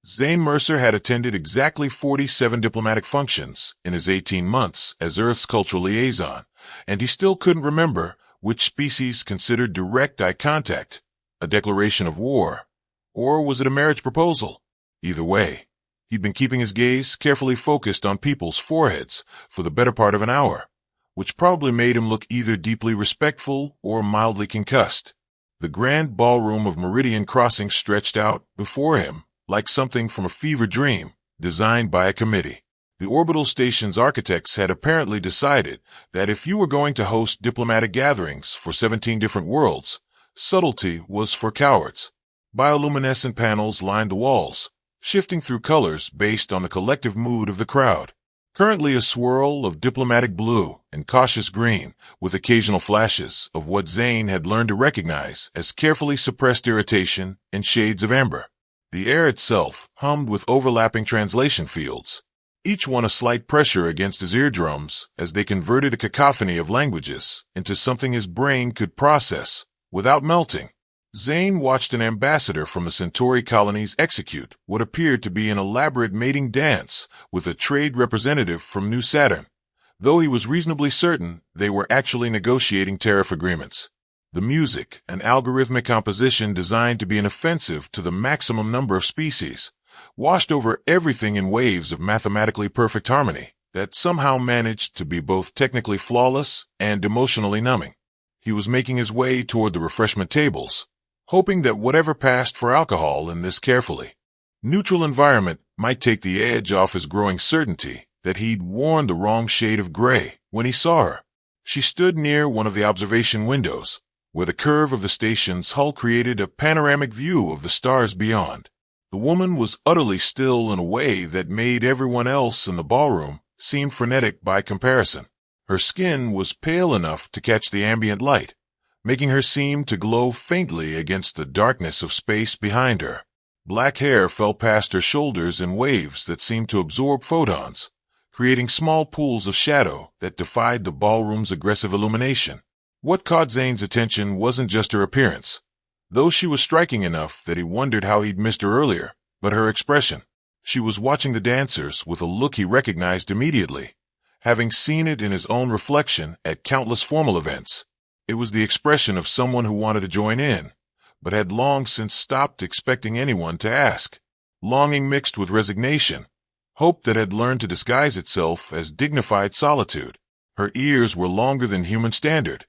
Zane Mercer had attended exactly 47 diplomatic functions in his 18 months as Earth's cultural liaison, and he still couldn't remember which species considered direct eye contact a declaration of war, or was it a marriage proposal? Either way, he'd been keeping his gaze carefully focused on people's foreheads for the better part of an hour, which probably made him look either deeply respectful or mildly concussed. The grand ballroom of Meridian Crossing stretched out before him like something from a fever dream designed by a committee. The orbital station's architects had apparently decided that if you were going to host diplomatic gatherings for 17 different worlds, subtlety was for cowards. Bioluminescent panels lined the walls, shifting through colors based on the collective mood of the crowd. Currently a swirl of diplomatic blue and cautious green, with occasional flashes of what Zane had learned to recognize as carefully suppressed irritation and shades of amber. The air itself hummed with overlapping translation fields, each one a slight pressure against his eardrums as they converted a cacophony of languages into something his brain could process without melting. Zane watched an ambassador from the Centauri colonies execute what appeared to be an elaborate mating dance with a trade representative from New Saturn, though he was reasonably certain they were actually negotiating tariff agreements. The music, an algorithmic composition designed to be an offensive to the maximum number of species, washed over everything in waves of mathematically perfect harmony that somehow managed to be both technically flawless and emotionally numbing. He was making his way toward the refreshment tables, hoping that whatever passed for alcohol in this carefully neutral environment might take the edge off his growing certainty that he'd worn the wrong shade of gray when he saw her. She stood near one of the observation windows, where the curve of the station's hull created a panoramic view of the stars beyond. The woman was utterly still in a way that made everyone else in the ballroom seem frenetic by comparison. Her skin was pale enough to catch the ambient light, making her seem to glow faintly against the darkness of space behind her. Black hair fell past her shoulders in waves that seemed to absorb photons, creating small pools of shadow that defied the ballroom's aggressive illumination. What caught Zane's attention wasn't just her appearance, though she was striking enough that he wondered how he'd missed her earlier, but her expression. She was watching the dancers with a look he recognized immediately, having seen it in his own reflection at countless formal events. It was the expression of someone who wanted to join in, but had long since stopped expecting anyone to ask. Longing mixed with resignation, hope that had learned to disguise itself as dignified solitude. Her ears were longer than human standard,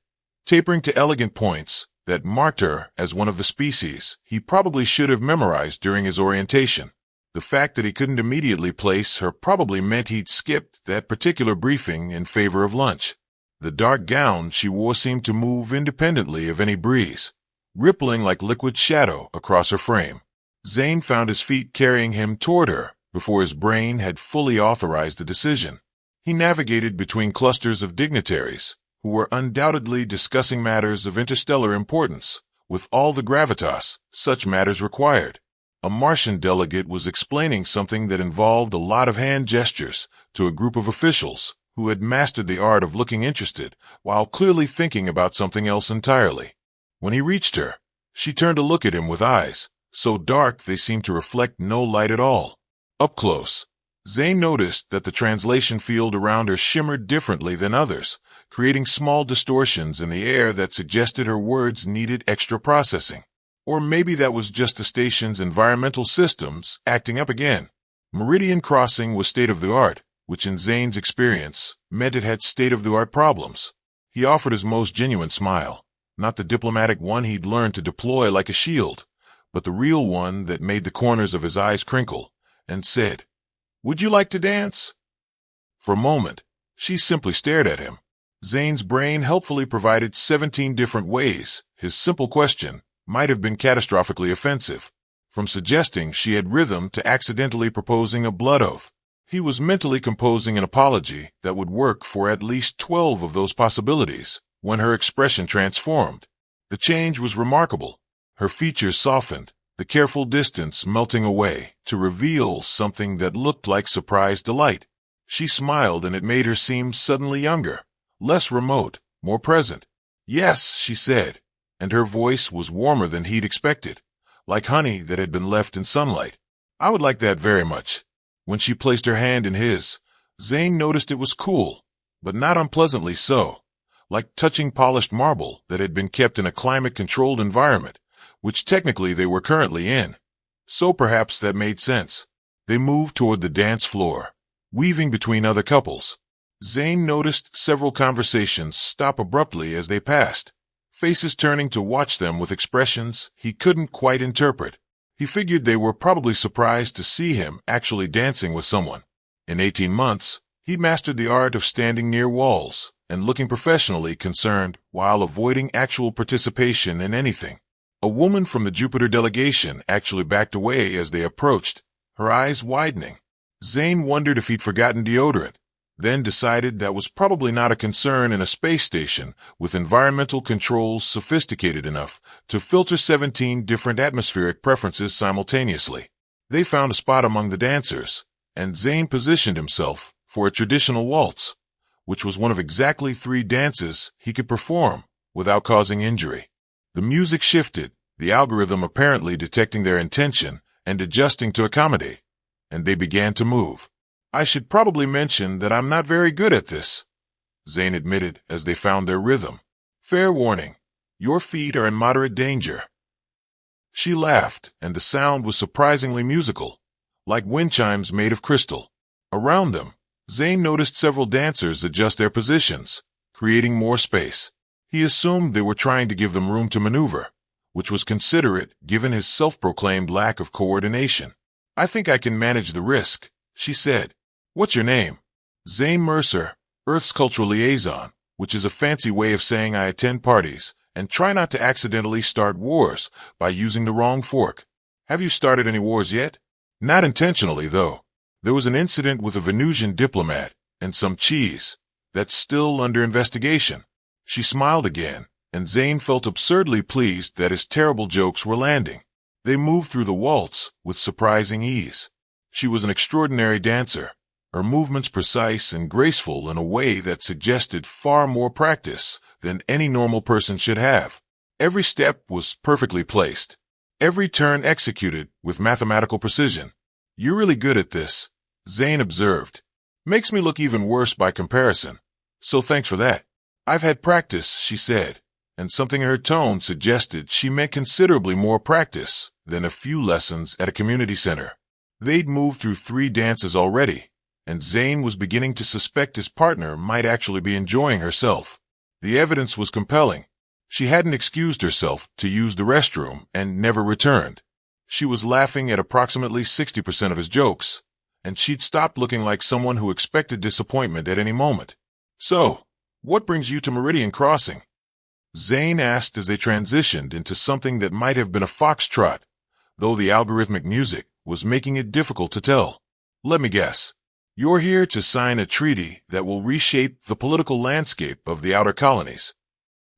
tapering to elegant points that marked her as one of the species he probably should have memorized during his orientation. The fact that he couldn't immediately place her probably meant he'd skipped that particular briefing in favor of lunch. The dark gown she wore seemed to move independently of any breeze, rippling like liquid shadow across her frame. Zane found his feet carrying him toward her before his brain had fully authorized the decision. He navigated between clusters of dignitaries who were undoubtedly discussing matters of interstellar importance, with all the gravitas such matters required. A Martian delegate was explaining something that involved a lot of hand gestures to a group of officials who had mastered the art of looking interested while clearly thinking about something else entirely. When he reached her, she turned to look at him with eyes so dark they seemed to reflect no light at all. Up close, Zane noticed that the translation field around her shimmered differently than others, creating small distortions in the air that suggested her words needed extra processing. Or maybe that was just the station's environmental systems acting up again. Meridian Crossing was state-of-the-art, which in Zane's experience meant it had state-of-the-art problems. He offered his most genuine smile, not the diplomatic one he'd learned to deploy like a shield, but the real one that made the corners of his eyes crinkle, and said, "Would you like to dance?" For a moment, she simply stared at him. Zane's brain helpfully provided 17 different ways his simple question might have been catastrophically offensive, from suggesting she had rhythm to accidentally proposing a blood oath. He was mentally composing an apology that would work for at least 12 of those possibilities when her expression transformed. The change was remarkable. Her features softened, the careful distance melting away to reveal something that looked like surprised delight. She smiled, and it made her seem suddenly younger, less remote, more present. "Yes," she said, and her voice was warmer than he'd expected, like honey that had been left in sunlight. I would like that very much. When she placed her hand in his, Zane noticed it was cool, but not unpleasantly so, like touching polished marble that had been kept in a climate-controlled environment, which technically they were currently in. So perhaps that made sense. They moved toward the dance floor, weaving between other couples. Zane noticed several conversations stop abruptly as they passed, faces turning to watch them with expressions he couldn't quite interpret. He figured they were probably surprised to see him actually dancing with someone. In 18 months, he mastered the art of standing near walls and looking professionally concerned while avoiding actual participation in anything. A woman from the Jupiter delegation actually backed away as they approached, her eyes widening. Zane wondered if he'd forgotten deodorant, then decided that was probably not a concern in a space station with environmental controls sophisticated enough to filter 17 different atmospheric preferences simultaneously. They found a spot among the dancers, and Zane positioned himself for a traditional waltz, which was one of exactly 3 dances he could perform without causing injury. The music shifted, the algorithm apparently detecting their intention and adjusting to accommodate, and they began to move. I should probably mention that I'm not very good at this, Zane admitted as they found their rhythm. Fair warning, your feet are in moderate danger. She laughed, and the sound was surprisingly musical, like wind chimes made of crystal. Around them, Zane noticed several dancers adjust their positions, creating more space. He assumed they were trying to give them room to maneuver, which was considerate given his self-proclaimed lack of coordination. I think I can manage the risk, she said. What's your name? Zane Mercer, Earth's cultural liaison, which is a fancy way of saying I attend parties and try not to accidentally start wars by using the wrong fork. Have you started any wars yet? Not intentionally, though. There was an incident with a Venusian diplomat and some cheese that's still under investigation. She smiled again, and Zane felt absurdly pleased that his terrible jokes were landing. They moved through the waltz with surprising ease. She was an extraordinary dancer, her movements precise and graceful in a way that suggested far more practice than any normal person should have. Every step was perfectly placed, every turn executed with mathematical precision. You're really good at this, Zane observed. Makes me look even worse by comparison, so thanks for that. I've had practice, she said, and something in her tone suggested she meant considerably more practice than a few lessons at a community center. They'd moved through 3 dances already, and Zane was beginning to suspect his partner might actually be enjoying herself. The evidence was compelling. She hadn't excused herself to use the restroom and never returned. She was laughing at approximately 60% of his jokes, and she'd stopped looking like someone who expected disappointment at any moment. So, what brings you to Meridian Crossing? Zane asked as they transitioned into something that might have been a foxtrot, though the algorithmic music was making it difficult to tell. Let me guess. You're here to sign a treaty that will reshape the political landscape of the outer colonies.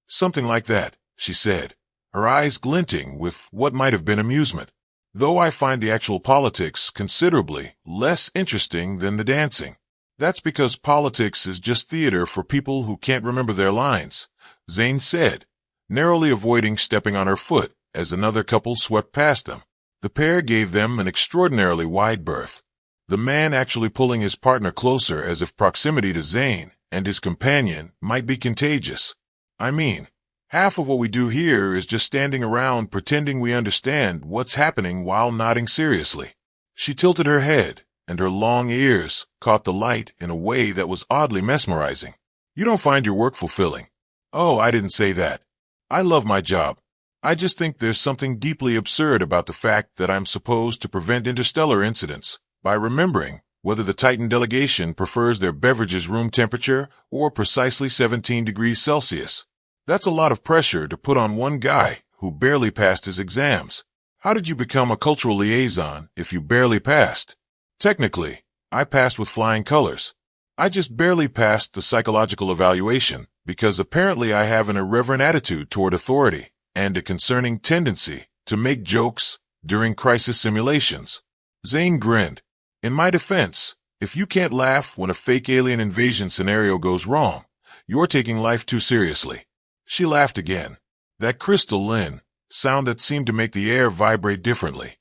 Something like that, she said, her eyes glinting with what might have been amusement. Though I find the actual politics considerably less interesting than the dancing. That's because politics is just theater for people who can't remember their lines, Zane said, narrowly avoiding stepping on her foot as another couple swept past them. The pair gave them an extraordinarily wide berth, the man actually pulling his partner closer as if proximity to Zane and his companion might be contagious. I mean, half of what we do here is just standing around pretending we understand what's happening while nodding seriously. She tilted her head, and her long ears caught the light in a way that was oddly mesmerizing. You don't find your work fulfilling? Oh, I didn't say that. I love my job. I just think there's something deeply absurd about the fact that I'm supposed to prevent interstellar incidents by remembering whether the Titan delegation prefers their beverages room temperature or precisely 17 degrees Celsius. That's a lot of pressure to put on one guy who barely passed his exams. How did you become a cultural liaison if you barely passed? Technically, I passed with flying colors. I just barely passed the psychological evaluation because apparently I have an irreverent attitude toward authority and a concerning tendency to make jokes during crisis simulations. Zane grinned. In my defense, if you can't laugh when a fake alien invasion scenario goes wrong, you're taking life too seriously. She laughed again. That crystalline sound that seemed to make the air vibrate differently.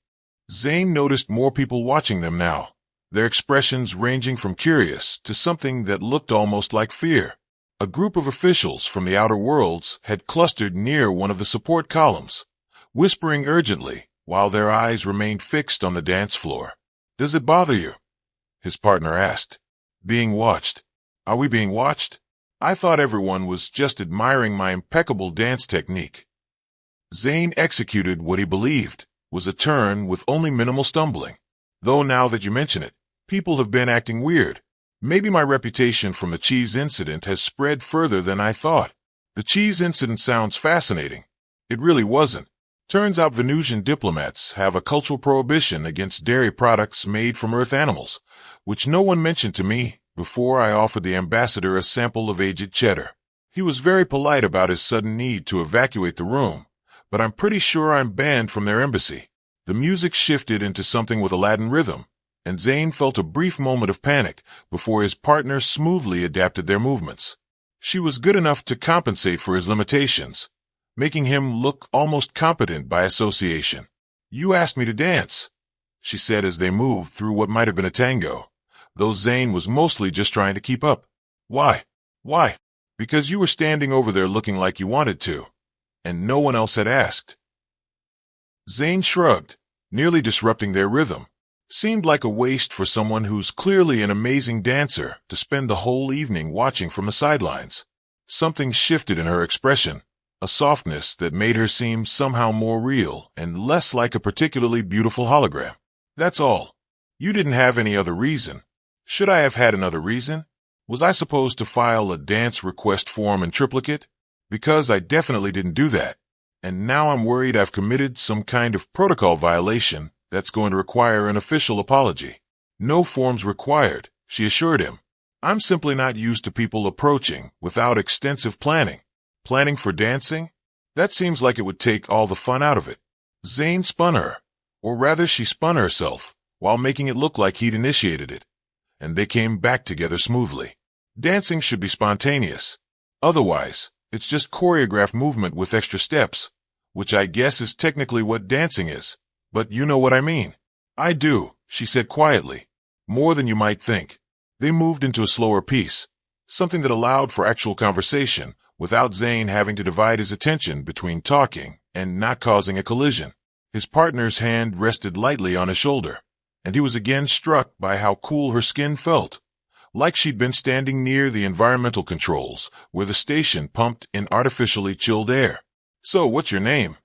Zane noticed more people watching them now, their expressions ranging from curious to something that looked almost like fear. A group of officials from the outer worlds had clustered near one of the support columns, whispering urgently while their eyes remained fixed on the dance floor. "Does it bother you?" his partner asked. "Being watched? Are we being watched? I thought everyone was just admiring my impeccable dance technique." Zane executed what he believed was a turn with only minimal stumbling. "Though now that you mention it, people have been acting weird. Maybe my reputation from the cheese incident has spread further than I thought." The cheese incident sounds fascinating. It really wasn't. Turns out Venusian diplomats have a cultural prohibition against dairy products made from Earth animals, which no one mentioned to me before I offered the ambassador a sample of aged cheddar. He was very polite about his sudden need to evacuate the room, but I'm pretty sure I'm banned from their embassy. The music shifted into something with a Latin rhythm, and Zane felt a brief moment of panic before his partner smoothly adapted their movements. She was good enough to compensate for his limitations, making him look almost competent by association. "You asked me to dance," she said as they moved through what might have been a tango, though Zane was mostly just trying to keep up. "Why? Why?" "Because you were standing over there looking like you wanted to, and no one else had asked." Zane shrugged, nearly disrupting their rhythm. Seemed like a waste for someone who's clearly an amazing dancer to spend the whole evening watching from the sidelines. Something shifted in her expression, a softness that made her seem somehow more real and less like a particularly beautiful hologram. "That's all. You didn't have any other reason." "Should I have had another reason? Was I supposed to file a dance request form in triplicate? Because I definitely didn't do that. And now I'm worried I've committed some kind of protocol violation that's going to require an official apology." "No forms required," she assured him. "I'm simply not used to people approaching without extensive planning." "Planning for dancing? That seems like it would take all the fun out of it." Zane spun her, or rather she spun herself, while making it look like he'd initiated it, and they came back together smoothly. Dancing should be spontaneous. Otherwise, it's just choreographed movement with extra steps, which I guess is technically what dancing is. But you know what I mean. "I do," she said quietly. "More than you might think." They moved into a slower piece, something that allowed for actual conversation, without Zane having to divide his attention between talking and not causing a collision. His partner's hand rested lightly on his shoulder, and he was again struck by how cool her skin felt, like she'd been standing near the environmental controls where the station pumped in artificially chilled air. "So, what's your name?"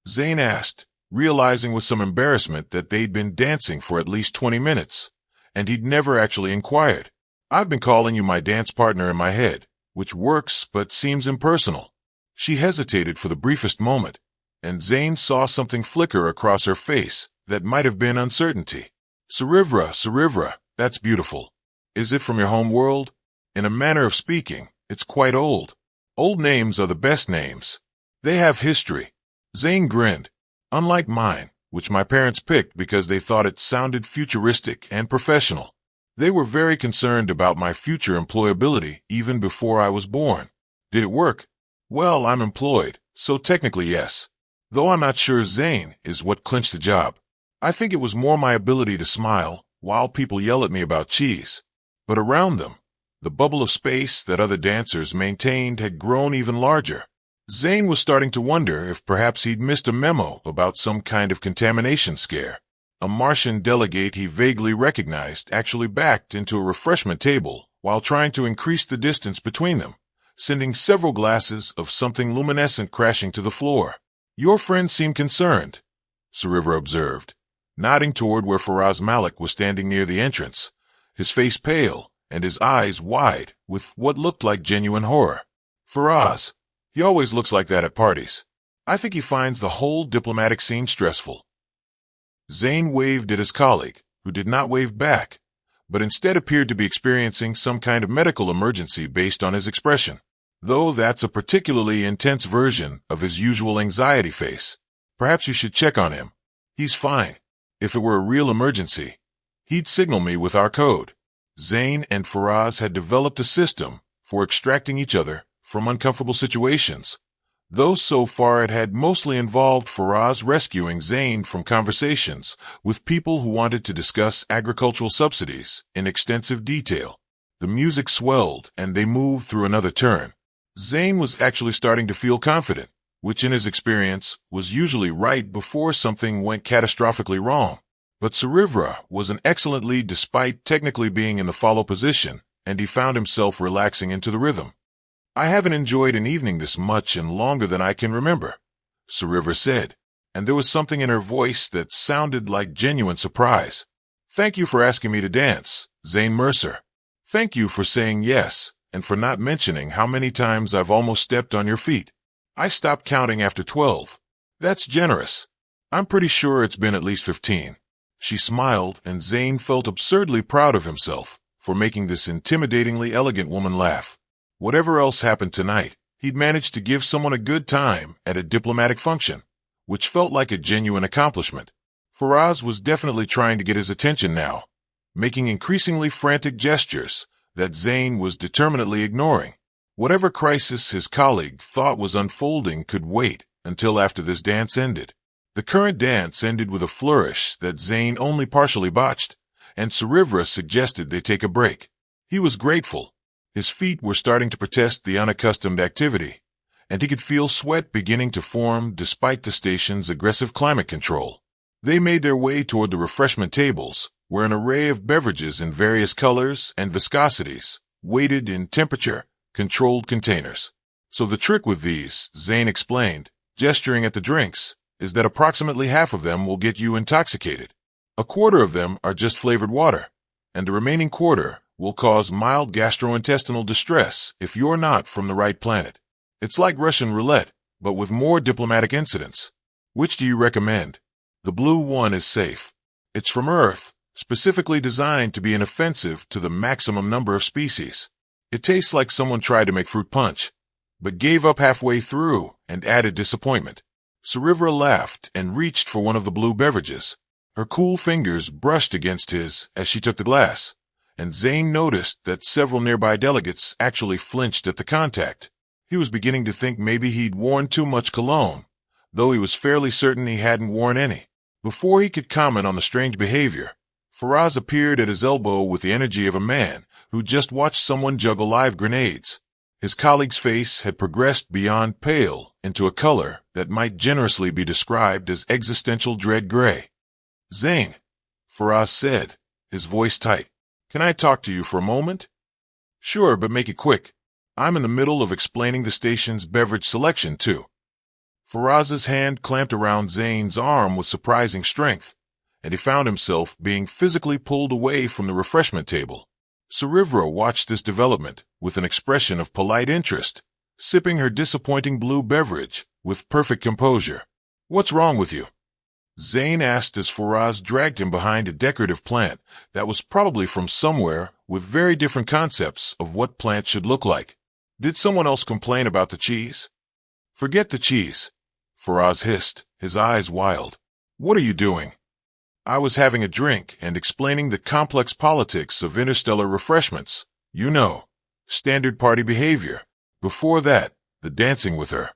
Zane asked, realizing with some embarrassment that they'd been dancing for at least 20 minutes, and he'd never actually inquired. "I've been calling you my dance partner in my head, which works but seems impersonal." She hesitated for the briefest moment, and Zane saw something flicker across her face that might have been uncertainty. Sarivra, that's beautiful. Is it from your home world?" "In a manner of speaking, it's quite old. Old names are the best names. They have history." Zane grinned. "Unlike mine, which my parents picked because they thought it sounded futuristic and professional. They were very concerned about my future employability even before I was born." "Did it work?" "Well, I'm employed, so technically yes. Though I'm not sure Zane is what clinched the job. I think it was more my ability to smile while people yell at me about cheese. But around them, the bubble of space that other dancers maintained had grown even larger. Zane was starting to wonder if perhaps he'd missed a memo about some kind of contamination scare. A Martian delegate he vaguely recognized actually backed into a refreshment table while trying to increase the distance between them, sending several glasses of something luminescent crashing to the floor. "Your friends seem concerned," Sarivra observed, nodding toward where Faraz Malik was standing near the entrance, his face pale and his eyes wide with what looked like genuine horror. "Faraz, he always looks like that at parties. I think he finds the whole diplomatic scene stressful." Zane waved at his colleague, who did not wave back, but instead appeared to be experiencing some kind of medical emergency based on his expression, though that's a particularly intense version of his usual anxiety face. "Perhaps you should check on him. He's fine. If it were a real emergency, he'd signal me with our code." Zane and Faraz had developed a system for extracting each other from uncomfortable situations, Though so far it had mostly involved Faraz rescuing Zayn from conversations with people who wanted to discuss agricultural subsidies in extensive detail. The music swelled and they moved through another turn. Zayn was actually starting to feel confident, which in his experience was usually right before something went catastrophically wrong. But Sarivra was an excellent lead despite technically being in the follow position, and he found himself relaxing into the rhythm. I haven't enjoyed an evening this much and longer than I can remember, Sarivra said, and there was something in her voice that sounded like genuine surprise. Thank you for asking me to dance, Zayn Mercer. Thank you for saying yes, and for not mentioning how many times I've almost stepped on your feet. I stopped counting after 12. That's generous. I'm pretty sure it's been at least 15. She smiled, and Zayn felt absurdly proud of himself for making this intimidatingly elegant woman laugh. Whatever else happened tonight, he'd managed to give someone a good time at a diplomatic function, which felt like a genuine accomplishment. Faraz was definitely trying to get his attention now, making increasingly frantic gestures that Zayn was determinedly ignoring. Whatever crisis his colleague thought was unfolding could wait until after this dance ended. The current dance ended with a flourish that Zayn only partially botched, and Sarivra suggested they take a break. He was grateful. His feet were starting to protest the unaccustomed activity, and he could feel sweat beginning to form despite the station's aggressive climate control. They made their way toward the refreshment tables, where an array of beverages in various colors and viscosities waited in temperature-controlled containers. So the trick with these, Zayn explained, gesturing at the drinks, is that approximately half of them will get you intoxicated. A quarter of them are just flavored water, and the remaining quarter will cause mild gastrointestinal distress if you're not from the right planet. It's like Russian roulette, but with more diplomatic incidents. Which do you recommend? The blue one is safe. It's from Earth, specifically designed to be inoffensive to the maximum number of species. It tastes like someone tried to make fruit punch, but gave up halfway through and added disappointment. Sarivra laughed and reached for one of the blue beverages. Her cool fingers brushed against his as she took the glass, and Zayn noticed that several nearby delegates actually flinched at the contact. He was beginning to think maybe he'd worn too much cologne, though he was fairly certain he hadn't worn any. Before he could comment on the strange behavior, Faraz appeared at his elbow with the energy of a man who just watched someone juggle live grenades. His colleague's face had progressed beyond pale into a color that might generously be described as existential dread gray. Zayn, Faraz said, his voice tight. Can I talk to you for a moment? Sure, but make it quick. I'm in the middle of explaining the station's beverage selection, too. Faraz's hand clamped around Zayn's arm with surprising strength, and he found himself being physically pulled away from the refreshment table. Sarivra watched this development with an expression of polite interest, sipping her disappointing blue beverage with perfect composure. What's wrong with you? Zayn asked as Faraz dragged him behind a decorative plant that was probably from somewhere with very different concepts of what plants should look like. Did someone else complain about the cheese? Forget the cheese, Faraz hissed, his eyes wild. What are you doing? I was having a drink and explaining the complex politics of interstellar refreshments. You know, standard party behavior. Before that, the dancing with her.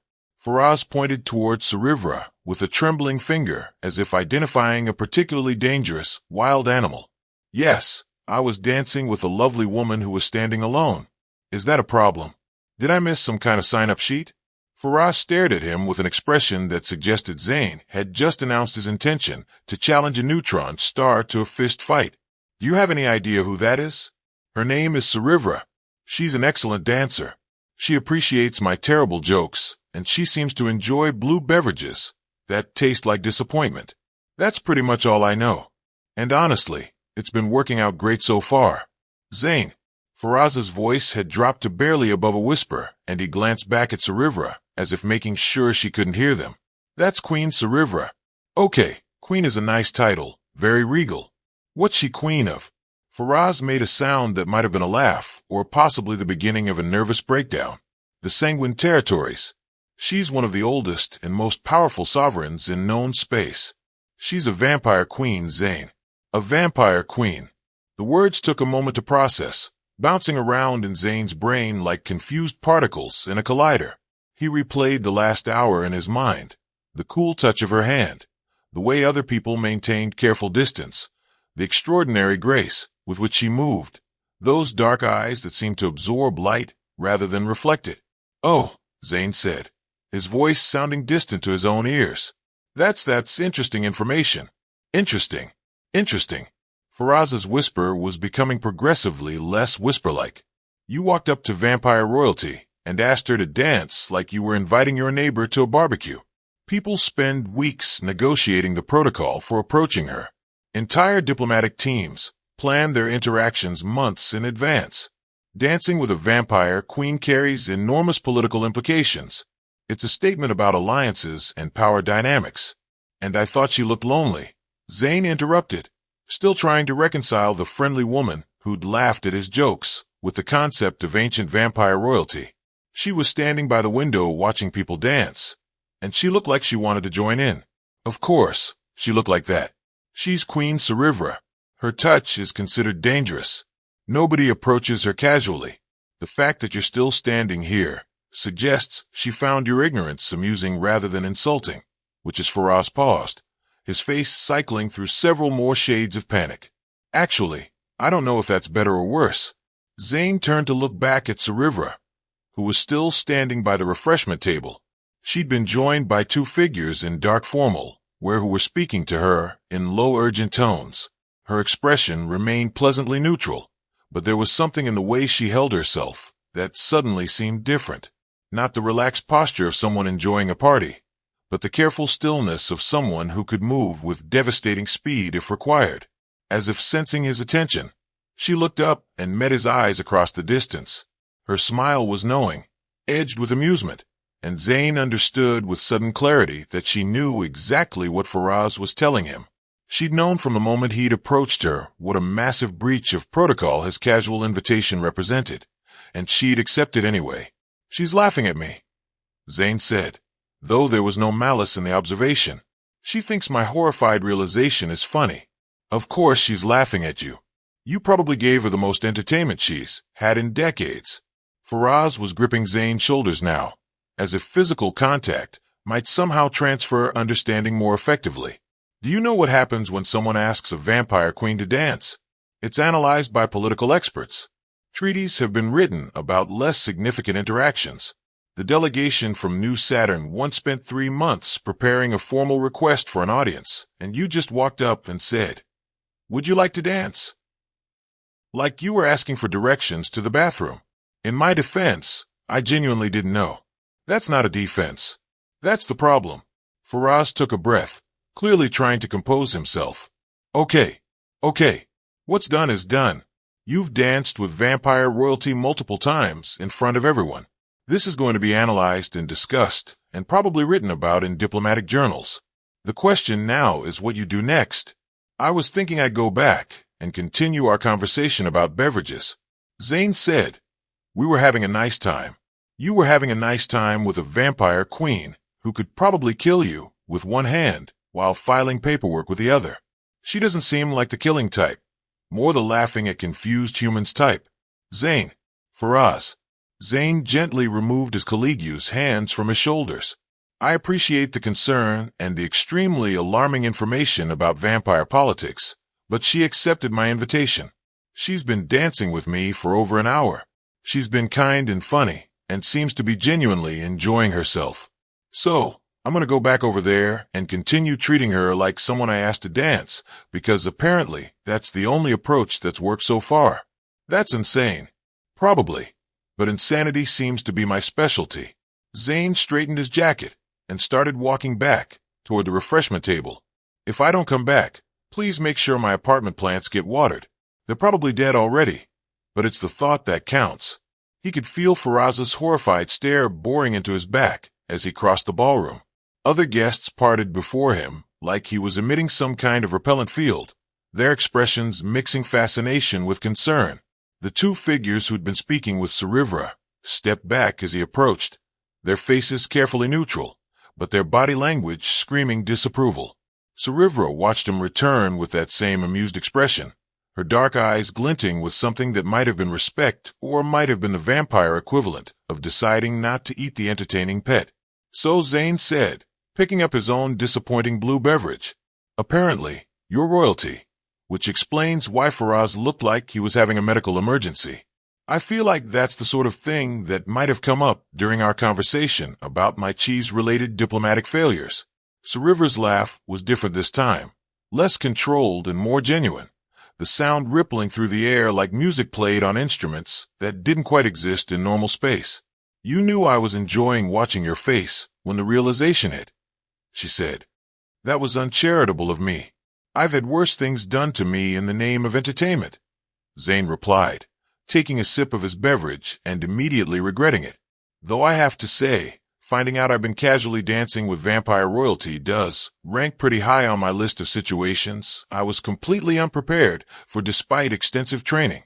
Faraz pointed toward Sarivra with a trembling finger as if identifying a particularly dangerous, wild animal. Yes, I was dancing with a lovely woman who was standing alone. Is that a problem? Did I miss some kind of sign-up sheet? Faraz stared at him with an expression that suggested Zayn had just announced his intention to challenge a neutron star to a fist fight. Do you have any idea who that is? Her name is Sarivra. She's an excellent dancer. She appreciates my terrible jokes, and she seems to enjoy blue beverages that taste like disappointment. That's pretty much all I know. And honestly, it's been working out great so far. Zayn. Faraz's voice had dropped to barely above a whisper, and he glanced back at Sarivra, as if making sure she couldn't hear them. That's Queen Sarivra. Okay, Queen is a nice title, very regal. What's she queen of? Faraz made a sound that might have been a laugh, or possibly the beginning of a nervous breakdown. The Sanguine Territories. She's one of the oldest and most powerful sovereigns in known space. She's a vampire queen, Zayn. A vampire queen. The words took a moment to process, bouncing around in Zayn's brain like confused particles in a collider. He replayed the last hour in his mind. The cool touch of her hand, the way other people maintained careful distance, the extraordinary grace with which she moved, those dark eyes that seemed to absorb light rather than reflect it. "Oh," Zane said, his voice sounding distant to his own ears. That's interesting information. Interesting. Faraz's whisper was becoming progressively less whisper-like. "You walked up to vampire royalty and asked her to dance like you were inviting your neighbor to a barbecue. People spend weeks negotiating the protocol for approaching her. Entire diplomatic teams plan their interactions months in advance. Dancing with a vampire queen carries enormous political implications. It's a statement about alliances and power dynamics. And I thought she looked lonely." Zane interrupted, still trying to reconcile the friendly woman who'd laughed at his jokes with the concept of ancient vampire royalty. She was standing by the window watching people dance, and she looked like she wanted to join in. Of course, she looked like that. She's Queen Cerivra. Her touch is considered dangerous. Nobody approaches her casually. The fact that you're still standing here suggests she found your ignorance amusing rather than insulting, which is Faraz paused, his face cycling through several more shades of panic. "Actually, I don't know if that's better or worse." Zane turned to look back at Cerivra, who was still standing by the refreshment table. She'd been joined by two figures in dark formal, who were speaking to her in low urgent tones. Her expression remained pleasantly neutral, but there was something in the way she held herself that suddenly seemed different. Not the relaxed posture of someone enjoying a party, but the careful stillness of someone who could move with devastating speed if required. As if sensing his attention, she looked up and met his eyes across the distance. Her smile was knowing, edged with amusement, and Zane understood with sudden clarity that she knew exactly what Faraz was telling him. She'd known from the moment he'd approached her what a massive breach of protocol his casual invitation represented, and she'd accepted anyway. "She's laughing at me," Zane said, though there was no malice in the observation. "She thinks my horrified realization is funny. Of course she's laughing at you. You probably gave her the most entertainment she's had in decades." Faraz was gripping Zane's shoulders now, as if physical contact might somehow transfer understanding more effectively. "Do you know what happens when someone asks a vampire queen to dance? It's analyzed by political experts. Treaties have been written about less significant interactions. The delegation from New Saturn once spent 3 months preparing a formal request for an audience, and you just walked up and said, 'Would you like to dance?' Like you were asking for directions to the bathroom. In my defense, I genuinely didn't know." "That's not a defense. That's the problem." Faraz took a breath, clearly trying to compose himself. Okay. What's done is done. You've danced with vampire royalty multiple times in front of everyone. This is going to be analyzed and discussed, and probably written about in diplomatic journals. The question now is what you do next." "I was thinking I'd go back and continue our conversation about beverages," Zane said. "We were having a nice time. You were having a nice time with a vampire queen who could probably kill you with one hand while filing paperwork with the other. She doesn't seem like the killing type, more the laughing at confused humans type." "Zane." "Faraz." Zane gently removed his colleague's hands from his shoulders. "I appreciate the concern and the extremely alarming information about vampire politics, but she accepted my invitation. She's been dancing with me for over an hour. She's been kind and funny, and seems to be genuinely enjoying herself. So, I'm going to go back over there and continue treating her like someone I asked to dance, because apparently that's the only approach that's worked so far." "That's insane." "Probably, but insanity seems to be my specialty." Zane straightened his jacket and started walking back toward the refreshment table. "If I don't come back, please make sure my apartment plants get watered. They're probably dead already, but it's the thought that counts." He could feel Faraz's horrified stare boring into his back as he crossed the ballroom. Other guests parted before him like he was emitting some kind of repellent field, their expressions mixing fascination with concern. The two figures who'd been speaking with Cerivra stepped back as he approached, their faces carefully neutral, but their body language screaming disapproval. Cerivra watched him return with that same amused expression, her dark eyes glinting with something that might have been respect or might have been the vampire equivalent of deciding not to eat the entertaining pet. "So," Zane said, picking up his own disappointing blue beverage, "apparently, you're royalty," which explains why Faraz looked like he was having a medical emergency. I feel like that's the sort of thing that might have come up during our conversation about my cheese-related diplomatic failures. Sir River's laugh was different this time, less controlled and more genuine, the sound rippling through the air like music played on instruments that didn't quite exist in normal space. "You knew I was enjoying watching your face when the realization hit," she said. "That was uncharitable of me. I've had worse things done to me in the name of entertainment," Zane replied, taking a sip of his beverage and immediately regretting it. "Though I have to say, finding out I've been casually dancing with vampire royalty does rank pretty high on my list of situations I was completely unprepared for despite extensive training."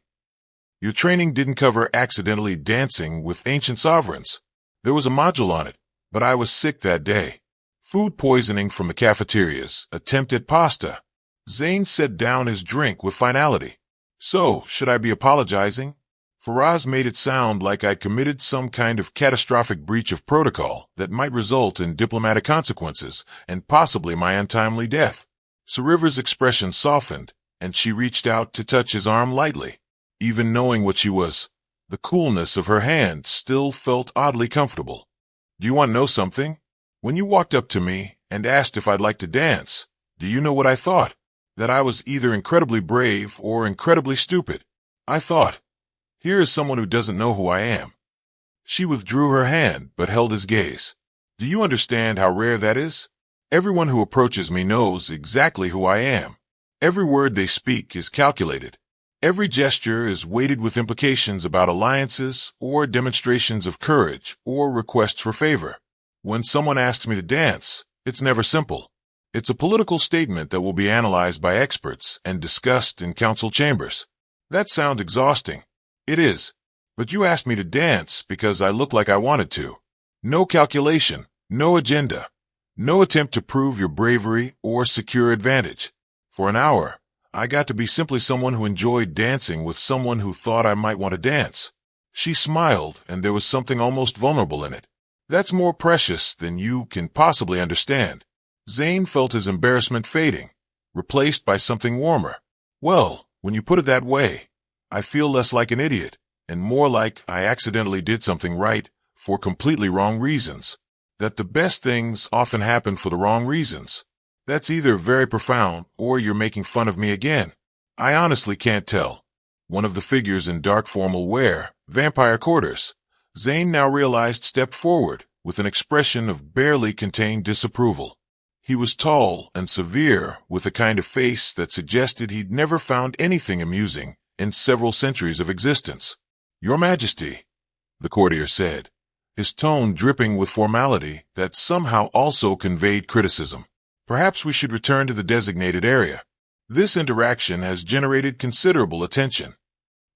"Your training didn't cover accidentally dancing with ancient sovereigns. There was a module on it, but I was sick that day. Food poisoning from the cafeteria's attempt at pasta." Zane set down his drink with finality. "So, should I be apologizing?" Faraz made it sound like I'd committed some kind of catastrophic breach of protocol that might result in diplomatic consequences and possibly my untimely death. Sir River's expression softened, and she reached out to touch his arm lightly. Even knowing what she was, the coolness of her hand still felt oddly comfortable. "Do you want to know something? When you walked up to me and asked if I'd like to dance, do you know what I thought? That I was either incredibly brave or incredibly stupid. I thought, here is someone who doesn't know who I am." She withdrew her hand but held his gaze. "Do you understand how rare that is? Everyone who approaches me knows exactly who I am. Every word they speak is calculated. Every gesture is weighted with implications about alliances or demonstrations of courage or requests for favor. When someone asks me to dance, it's never simple. It's a political statement that will be analyzed by experts and discussed in council chambers. That sounds exhausting. It is. But you asked me to dance because I looked like I wanted to. No calculation, no agenda, no attempt to prove your bravery or secure advantage. For an hour, I got to be simply someone who enjoyed dancing with someone who thought I might want to dance." She smiled, and there was something almost vulnerable in it. "That's more precious than you can possibly understand." Zane felt his embarrassment fading, replaced by something warmer. "Well, when you put it that way, I feel less like an idiot, and more like I accidentally did something right for completely wrong reasons. That the best things often happen for the wrong reasons. That's either very profound or you're making fun of me again. I honestly can't tell." One of the figures in dark formal wear, vampire quarters, Zane now realized stepped forward with an expression of barely contained disapproval. He was tall and severe, with a kind of face that suggested he'd never found anything amusing in several centuries of existence. "Your Majesty," the courtier said, his tone dripping with formality that somehow also conveyed criticism. "Perhaps we should return to the designated area. This interaction has generated considerable attention."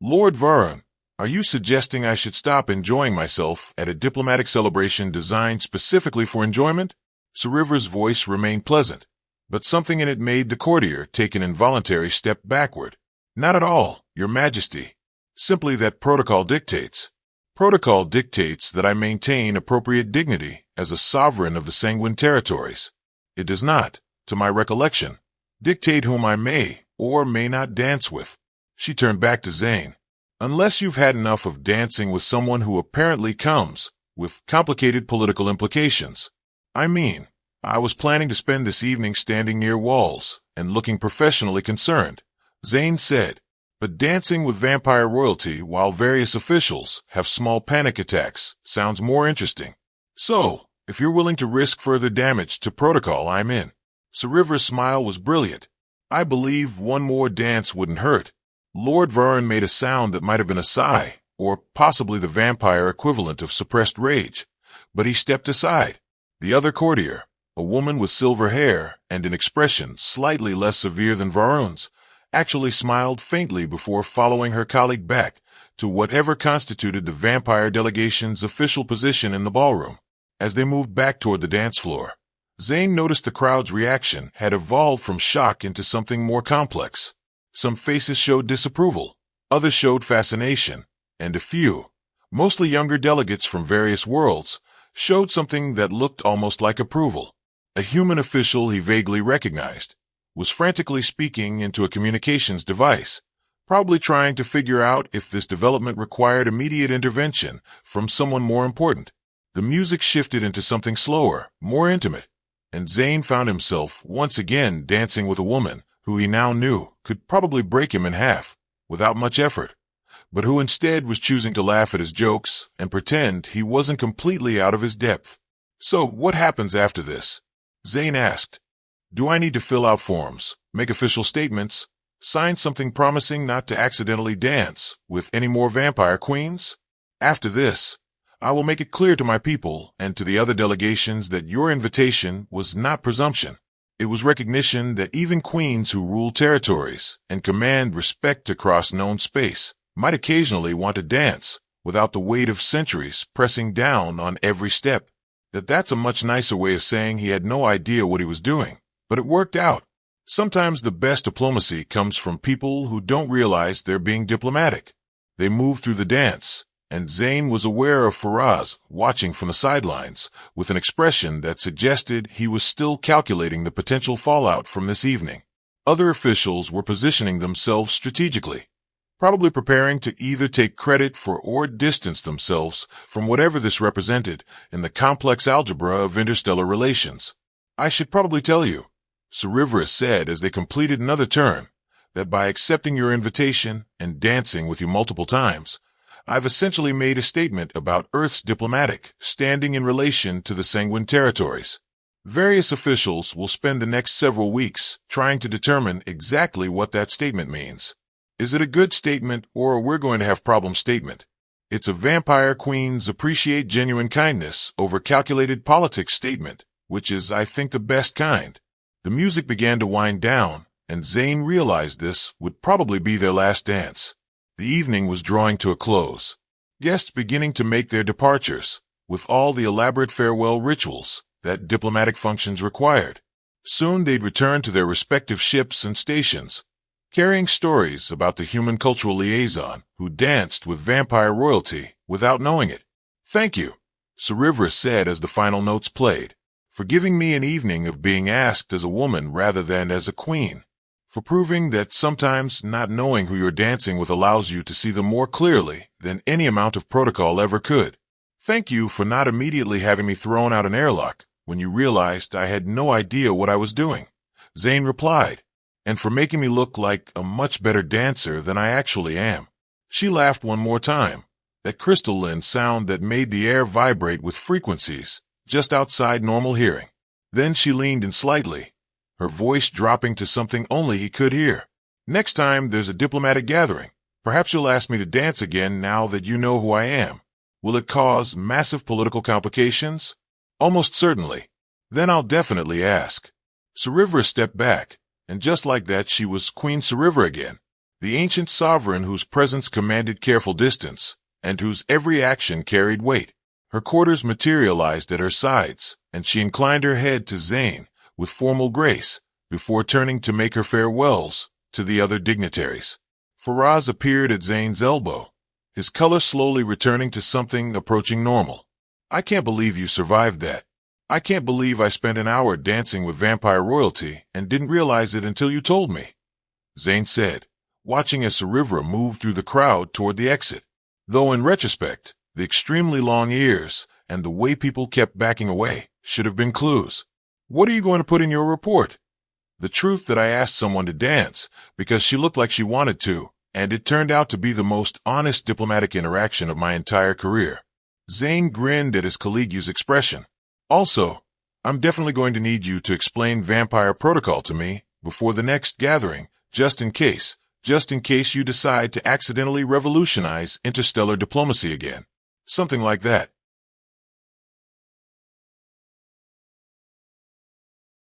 "Lord Varun, are you suggesting I should stop enjoying myself at a diplomatic celebration designed specifically for enjoyment?" Sir River's voice remained pleasant, but something in it made the courtier take an involuntary step backward. "Not at all, Your Majesty. Simply that protocol dictates. Protocol dictates that I maintain appropriate dignity as a sovereign of the Sanguine territories. It does not, to my recollection, dictate whom I may or may not dance with." She turned back to Zane. "Unless you've had enough of dancing with someone who apparently comes with complicated political implications. I mean, I was planning to spend this evening standing near walls and looking professionally concerned," Zane said. "But dancing with vampire royalty while various officials have small panic attacks sounds more interesting. So, if you're willing to risk further damage to protocol, I'm in." Sir River's smile was brilliant. "I believe one more dance wouldn't hurt." Lord Varun made a sound that might have been a sigh, or possibly the vampire equivalent of suppressed rage, but he stepped aside. The other courtier, a woman with silver hair and an expression slightly less severe than Varun's, actually smiled faintly before following her colleague back to whatever constituted the vampire delegation's official position in the ballroom. As they moved back toward the dance floor, Zane noticed the crowd's reaction had evolved from shock into something more complex. Some faces showed disapproval, others showed fascination, and a few, mostly younger delegates from various worlds, showed something that looked almost like approval. A human official he vaguely recognized was frantically speaking into a communications device, probably trying to figure out if this development required immediate intervention from someone more important. The music shifted into something slower, more intimate, and Zane found himself once again dancing with a woman who he now knew could probably break him in half without much effort, but who instead was choosing to laugh at his jokes and pretend he wasn't completely out of his depth. "So, what happens after this?" Zane asked. "Do I need to fill out forms, make official statements, sign something promising not to accidentally dance with any more vampire queens? After this, I will make it clear to my people and to the other delegations that your invitation was not presumption. It was recognition that even queens who rule territories and command respect across known space might occasionally want to dance without the weight of centuries pressing down on every step. That's a much nicer way of saying he had no idea what he was doing, but it worked out. Sometimes the best diplomacy comes from people who don't realize they're being diplomatic. They move through the dance, and Zane was aware of Faraz watching from the sidelines with an expression that suggested he was still calculating the potential fallout from this evening. Other officials were positioning themselves strategically, probably preparing to either take credit for or distance themselves from whatever this represented in the complex algebra of interstellar relations. "I should probably tell you," Cerberus said as they completed another turn, "that by accepting your invitation and dancing with you multiple times, I've essentially made a statement about Earth's diplomatic standing in relation to the Sanguine territories. Various officials will spend the next several weeks trying to determine exactly what that statement means. Is it a good statement or we're going to have problem statement? It's a vampire queens appreciate genuine kindness over calculated politics statement, which is, I think, the best kind." The music began to wind down, and Zane realized this would probably be their last dance. The evening was drawing to a close, guests beginning to make their departures, with all the elaborate farewell rituals that diplomatic functions required. Soon they'd return to their respective ships and stations, carrying stories about the human cultural liaison who danced with vampire royalty without knowing it. "Thank you," Cerberus said as the final notes played, "for giving me an evening of being asked as a woman rather than as a queen, for proving that sometimes not knowing who you're dancing with allows you to see them more clearly than any amount of protocol ever could. Thank you for not immediately having me thrown out an airlock when you realized I had no idea what I was doing," Zane replied, "and for making me look like a much better dancer than I actually am." She laughed one more time, that crystalline sound that made the air vibrate with frequencies just outside normal hearing. Then she leaned in slightly, her voice dropping to something only he could hear. "Next time there's a diplomatic gathering, perhaps you'll ask me to dance again now that you know who I am. Will it cause massive political complications?" "Almost certainly." "Then I'll definitely ask." Cerberus stepped back, and just like that she was Queen Cerberus again, the ancient sovereign whose presence commanded careful distance, and whose every action carried weight. Her quarters materialized at her sides, and she inclined her head to Zane with formal grace before turning to make her farewells to the other dignitaries. Faraz appeared at Zane's elbow, his color slowly returning to something approaching normal. "I can't believe you survived that. I can't believe I spent an hour dancing with vampire royalty and didn't realize it until you told me," Zane said, watching as Cerberus moved through the crowd toward the exit. Though in retrospect, the extremely long ears and the way people kept backing away should have been clues. "What are you going to put in your report?" "The truth that I asked someone to dance because she looked like she wanted to, and it turned out to be the most honest diplomatic interaction of my entire career." Zane grinned at his colleague's expression. "Also, I'm definitely going to need you to explain vampire protocol to me before the next gathering, just in case you decide to accidentally revolutionize interstellar diplomacy again." "Something like that,"